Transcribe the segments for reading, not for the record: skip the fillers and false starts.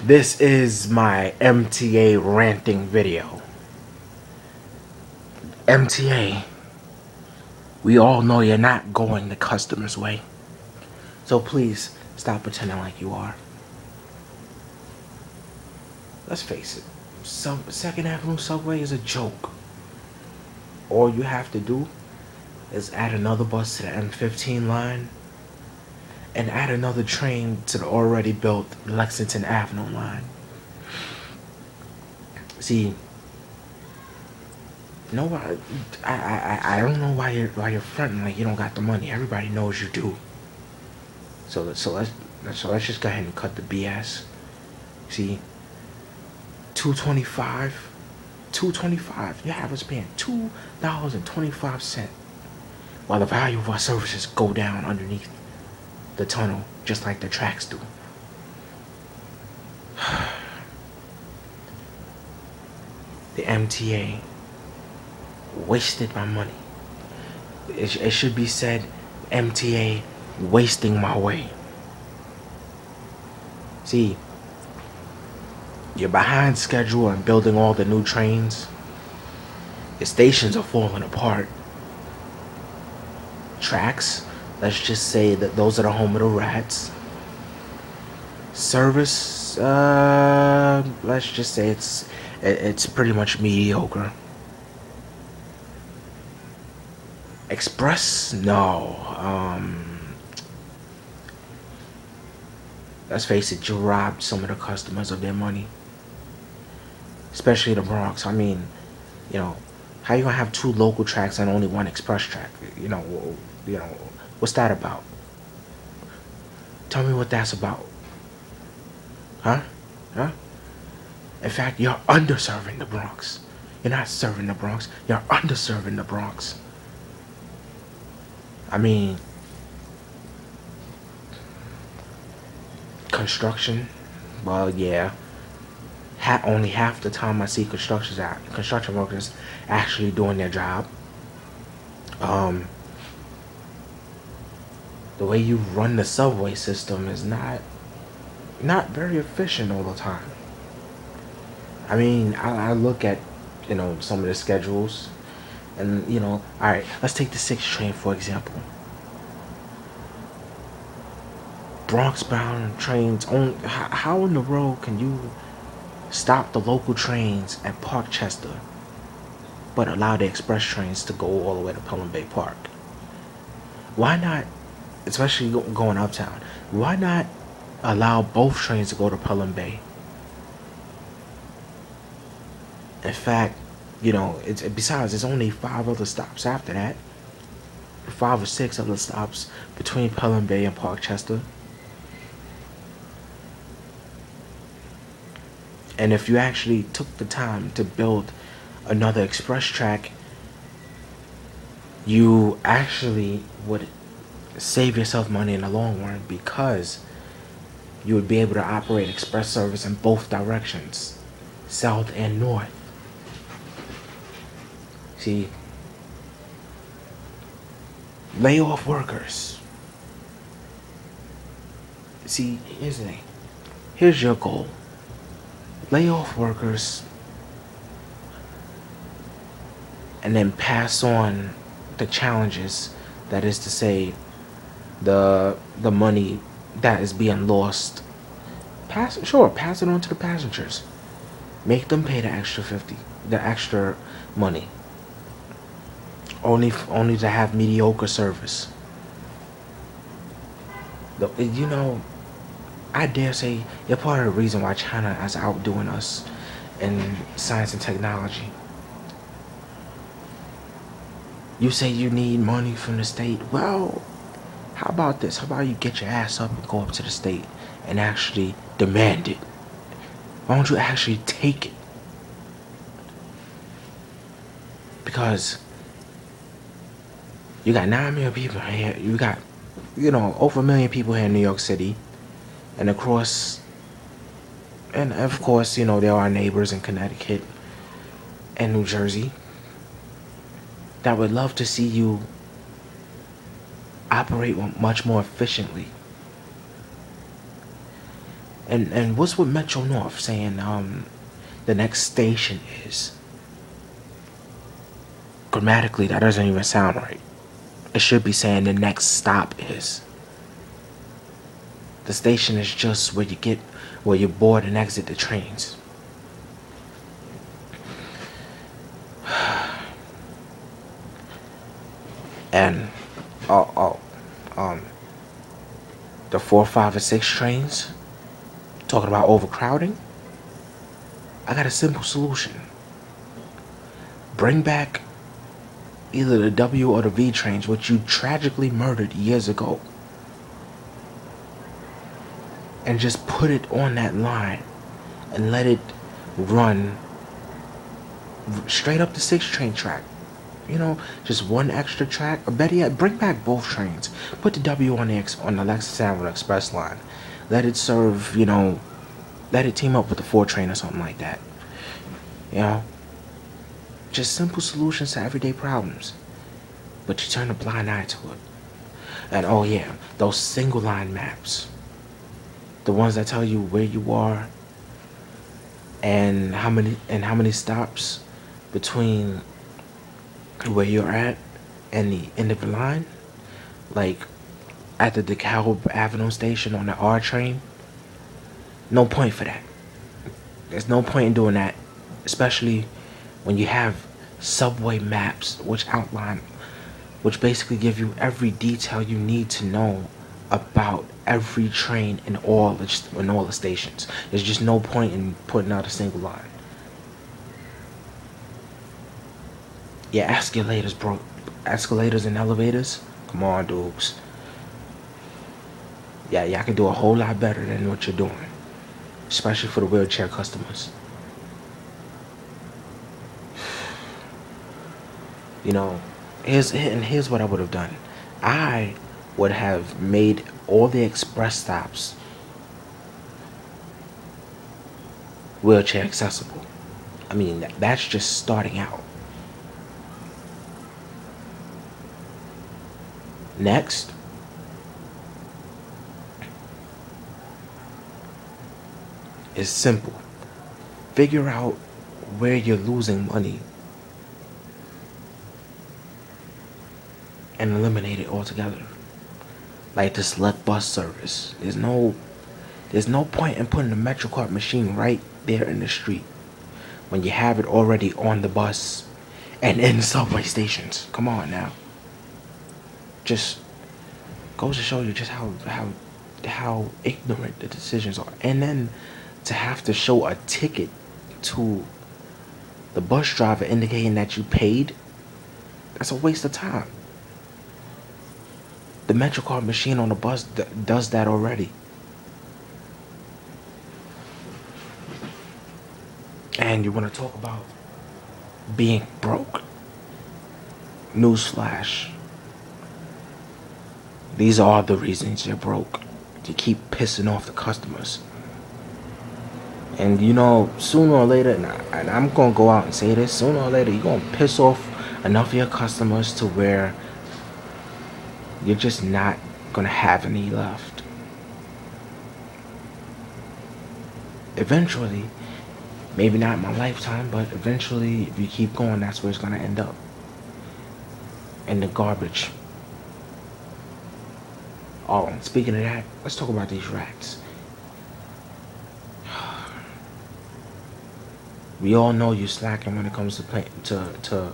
This is my MTA ranting video. MTA, we all know you're not going the customer's way. So please stop pretending like you are. Let's face it, Second Avenue subway is a joke. All you have to do is add another bus to the M15 line and add another train to the already built Lexington Avenue line. See, I don't know why you're fronting like you don't got the money. Everybody knows you do. So let's just go ahead and cut the BS. See, $2.25, $2.25. You have us paying $2.25, while the value of our services go down underneath the tunnel, just like the tracks do. The MTA wasted my money. It should be said, MTA wasting my way. See, you're behind schedule and building all the new trains. The stations are falling apart. Tracks, let's just say that those are the home of the rats. Service, let's just say it's pretty much mediocre. Express, no. Let's face it, you robbed some of the customers of their money, especially the Bronx. I mean, how you gonna have two local tracks and only one express track? What's that about? Tell me what that's about. Huh? In fact, you're underserving the Bronx. You're not serving the Bronx. You're underserving the Bronx. I mean, construction. Well, yeah. Only half the time I see construction workers actually doing their job. The way you run the subway system is not very efficient all the time. I mean, I look at, some of the schedules, and, alright, let's take the 6 train, for example. Bronx-bound trains, how in the world can you stop the local trains at Parkchester, but allow the express trains to go all the way to Pelham Bay Park? Why not, especially going uptown, why not allow both trains to go to Pelham Bay? In fact, besides, there's only 5 other stops after that. 5 or 6 other stops between Pelham Bay and Parkchester. And if you actually took the time to build another express track, you actually would save yourself money in the long run, because you would be able to operate express service in both directions, south and north. See, lay off workers. See, here's the thing. Here's your goal. Lay off workers and then pass on the challenges, that is to say, the money that is being lost. Pass it on to the passengers. Make them pay the extra money. Only to have mediocre service. I dare say you're part of the reason why China is outdoing us in science and technology. You say you need money from the state. Well, how about this? How about you get your ass up and go up to the state and actually demand it? Why don't you actually take it? Because you got 9 million people here. You got, over 1 million people here in New York City. And of course, there are neighbors in Connecticut and New Jersey that would love to see you operate much more efficiently. And what's with Metro North saying the next station is? Grammatically, that doesn't even sound right. It should be saying the next stop is. The station is just where you board and exit the trains. And oh, um, the 4, 5, and 6 trains talking about overcrowding. I got a simple solution. Bring back either the W or the V trains, which you tragically murdered years ago, and just put it on that line and let it run straight up the 6 train track. You know, just one extra track. Or better yet, bring back both trains. Put the W on the Lexus Avenue Express line. Let it serve, let it team up with the 4 train or something like that. You know, just simple solutions to everyday problems. But you turn a blind eye to it. And oh yeah, those single line maps. The ones that tell you where you are and how many stops between where you're at and the end of the line. Like at the DeKalb Avenue station on the R train. No point for that. There's no point in doing that, especially when you have subway maps which basically give you every detail you need to know about every train in all the stations. There's just no point in putting out a single line. Yeah, escalators, bro. Escalators and elevators. Come on, dudes. Yeah, y'all can do a whole lot better than what you're doing, especially for the wheelchair customers. You know, here's what I would have done. I would have made all the express stops wheelchair accessible. I mean, that's just starting out. Next, is simple. Figure out where you're losing money and eliminate it altogether. Like the select bus service. There's no point in putting the MetroCard machine right there in the street when you have it already on the bus and in subway stations. Come on now. Just goes to show you just how ignorant the decisions are. And then to have to show a ticket to the bus driver indicating that you paid, that's a waste of time. The MetroCard machine on the bus does that already. And you want to talk about being broke? Newsflash. These are the reasons you're broke. To keep pissing off the customers. And sooner or later, and I'm going to go out and say this, sooner or later, you're going to piss off enough of your customers to where you're just not going to have any left. Eventually, maybe not in my lifetime, but eventually, if you keep going, that's where it's going to end up. In the garbage. Oh, speaking of that, let's talk about these rats. We all know you're slacking when it comes to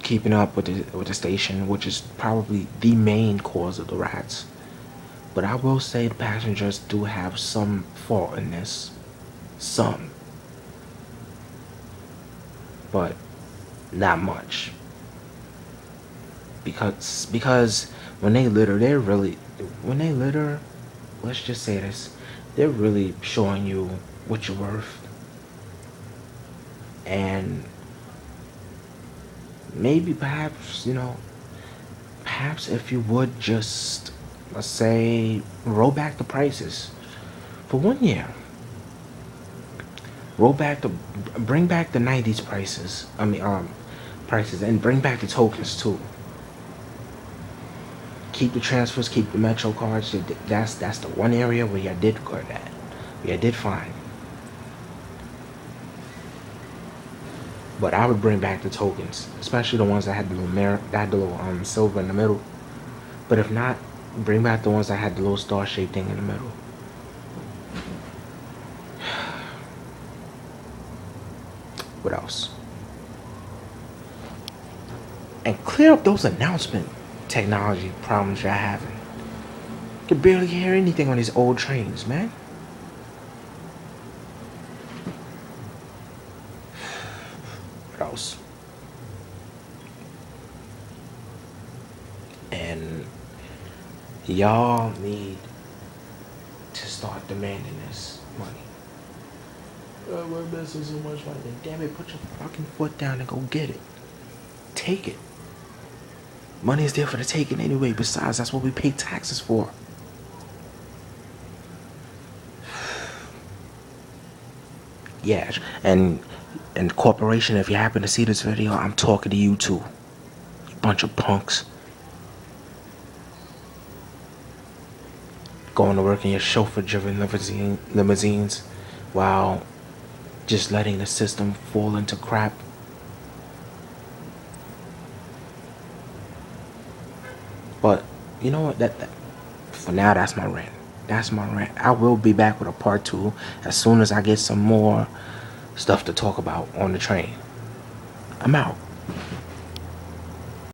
keeping up with the station, which is probably the main cause of the rats. But I will say the passengers do have some fault in this. Some. But not much. Because when they litter, let's just say this, they're really showing you what you're worth. And maybe perhaps if you would just, let's say, roll back the prices for 1 year. Bring back the 90s prices. Prices, and bring back the tokens too. Keep the transfers, keep the Metro cards. That's the one area where you did good at. Yeah, did fine. But I would bring back the tokens, especially the ones that had the little mirror, that had the little silver in the middle. But if not, bring back the ones that had the little star-shaped thing in the middle. What else? And clear up those announcement technology problems you're having. You can barely hear anything on these old trains, man. What else? And y'all need to start demanding this money. We're missing so much money. Damn it, put your fucking foot down and go get it. Take it. Money is there for the taking anyway. Besides, that's what we pay taxes for. Yeah, and corporation, if you happen to see this video, I'm talking to you too. You bunch of punks. Going to work in your chauffeur-driven limousines while just letting the system fall into crap. But you know what? That for now, that's my rant. That's my rant. I will be back with a part 2 as soon as I get some more stuff to talk about on the train. I'm out.